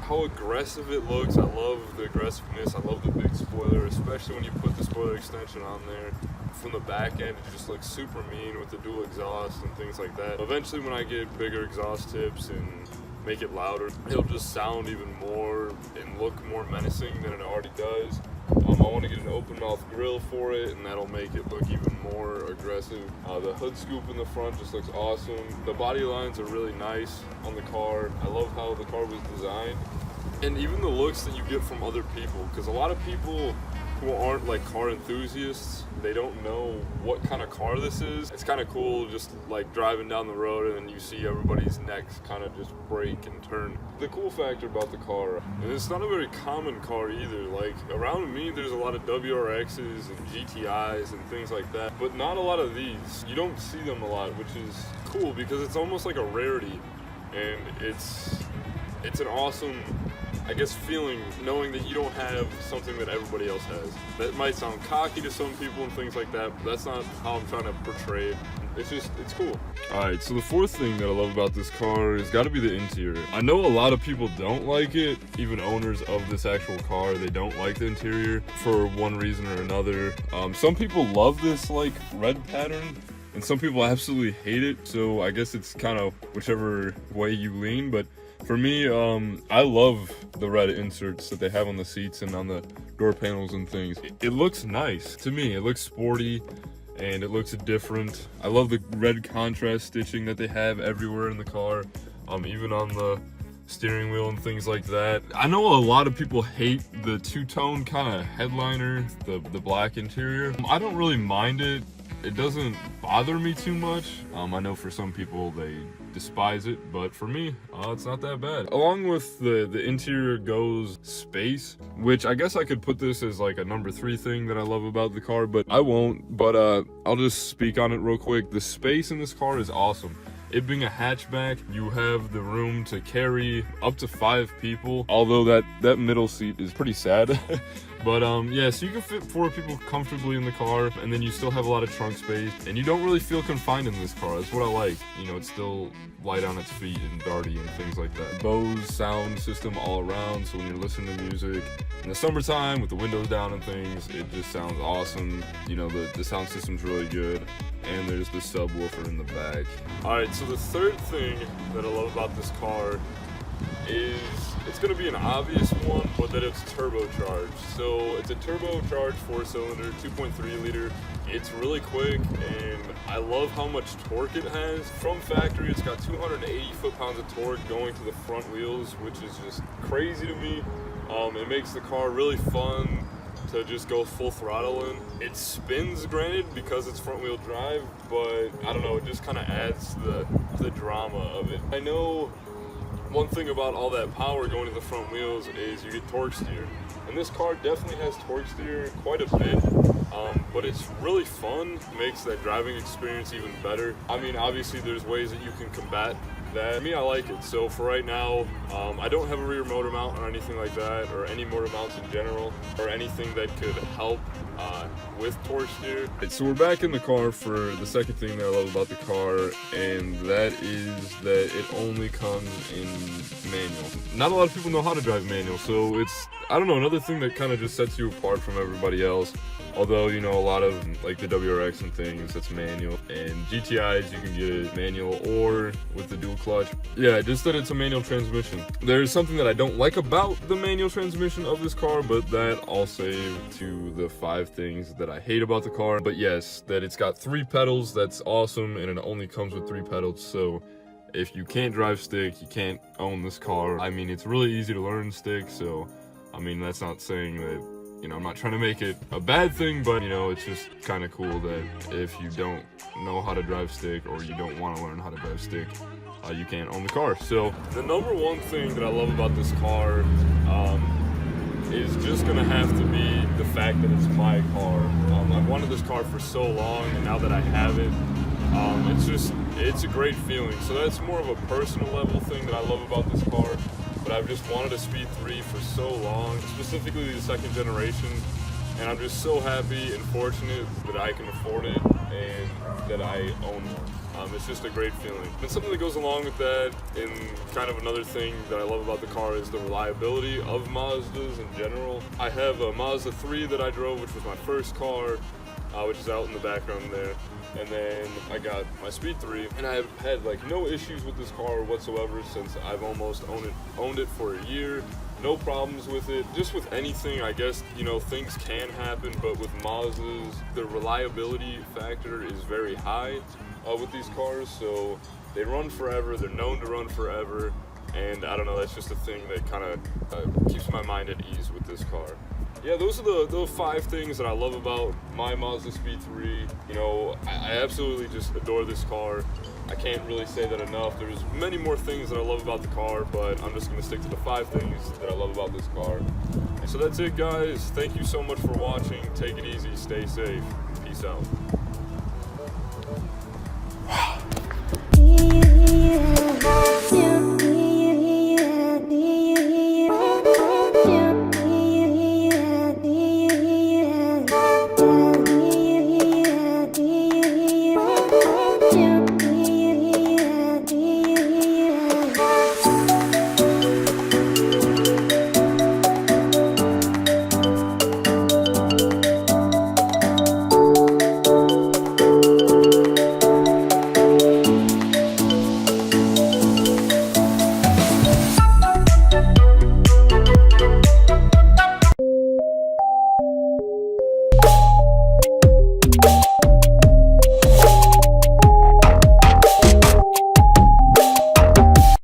How aggressive it looks. I love the aggressiveness. I love the big spoiler, especially when you put the spoiler extension on there. From the back end, it just looks super mean with the dual exhaust and things like that. Eventually, when I get bigger exhaust tips and make it louder, it'll just sound even more and look more menacing than it already does. I want to get an open mouth grill for it, and that'll make it look even more aggressive. The hood scoop in the front just looks awesome. The body lines are really nice on the car. I love how the car was designed, and even the looks that you get from other people, because a lot of people who aren't like car enthusiasts, they don't know what kind of car this is. It's kind of cool just like driving down the road and then you see everybody's necks kind of just break and turn. The cool factor about the car, and it's not a very common car either, like around me there's a lot of WRXs and GTIs and things like that, but not a lot of these. You don't see them a lot, which is cool because it's almost like a rarity, and it's an awesome, I guess, feeling knowing that you don't have something that everybody else has. That might sound cocky to some people and things like that, but that's not how I'm trying to portray it. It's cool. Alright, so the fourth thing that I love about this car has got to be the interior. I know a lot of people don't like it, even owners of this actual car, they don't like the interior for one reason or another. Some people love this like red pattern, and some people absolutely hate it, so I guess it's kind of whichever way you lean, but for me, I love the red inserts that they have on the seats and on the door panels and things. It looks nice to me. It looks sporty and it looks different. I love the red contrast stitching that they have everywhere in the car, even on the steering wheel and things like that. I know a lot of people hate the two-tone kind of headliner, the black interior. I don't really mind it. It doesn't bother me too much. I know for some people they despise it, but for me, it's not that bad. Along with the interior goes space, which I guess I could put this as like a number 3 thing that I love about the car, but I won't. But I'll just speak on it real quick. The space in this car is awesome. It being a hatchback, you have the room to carry up to 5 people, although that middle seat is pretty sad. But yeah, so you can fit 4 people comfortably in the car, and then you still have a lot of trunk space, and you don't really feel confined in this car. That's what I like. You know, it's still light on its feet and darty and things like that. Bose sound system all around, so when you're listening to music in the summertime with the windows down and things, it just sounds awesome. You know, the sound system's really good, and there's the subwoofer in the back. Alright, so the third thing that I love about this car is, it's going to be an obvious one, but that it's turbocharged. So it's a turbocharged 4-cylinder, 2.3 liter. It's really quick, and I love how much torque it has. From factory, it's got 280 foot-pounds of torque going to the front wheels, which is just crazy to me. It makes the car really fun to just go full throttle in. It spins, granted, because it's front wheel drive, but I don't know, it just kind of adds the drama of it. I know one thing about all that power going to the front wheels is you get torque steer. And this car definitely has torque steer quite a bit, but it's really fun, makes that driving experience even better. I mean, obviously there's ways that you can combat that. Me, I like it. So for right now, I don't have a rear motor mount or anything like that, or any motor mounts in general, or anything that could help with torque steer. So we're back in the car for the second thing that I love about the car, and that is that it only comes in manual. Not a lot of people know how to drive manual, so it's, I don't know, another thing that kind of just sets you apart from everybody else. Although, you know, a lot of like the WRX and things, it's manual, and GTIs you can get it manual or with the dual clutch. Yeah, just that it's a manual transmission. There's something that I don't like about the manual transmission of this car, but that I'll save to the 5 things that I hate about the car. But yes, that it's got 3 pedals, that's awesome, and it only comes with 3 pedals. So if you can't drive stick, you can't own this car. I mean, it's really easy to learn stick, so I mean, that's not saying that, you know, I'm not trying to make it a bad thing, but, you know, it's just kind of cool that if you don't know how to drive stick or you don't want to learn how to drive stick, you can't own the car. So the number one thing that I love about this car is just going to have to be the fact that it's my car. I've wanted this car for so long, and now that I have it, it's a great feeling. So that's more of a personal level thing that I love about this car. But I've just wanted a Speed 3 for so long, specifically the 2nd generation, and I'm just so happy and fortunate that I can afford it and that I own one. It's just a great feeling. And something that goes along with that, and kind of another thing that I love about the car, is the reliability of Mazdas in general. I have a Mazda 3 that I drove, which was my first car, which is out in the background there. And then I got my Speed 3, and I've had like no issues with this car whatsoever since I've almost owned it for a year. No problems with it. Just with anything, I guess, you know, things can happen, but with Mazdas, the reliability factor is very high with these cars. So they run forever, they're known to run forever, and I don't know, that's just a thing that kind of keeps my mind at ease with this car. Yeah, those are the 5 things that I love about my Mazdaspeed 3. You know, I absolutely just adore this car. I can't really say that enough. There's many more things that I love about the car, but I'm just going to stick to the 5 things that I love about this car. And so that's it, guys. Thank you so much for watching. Take it easy. Stay safe. Peace out.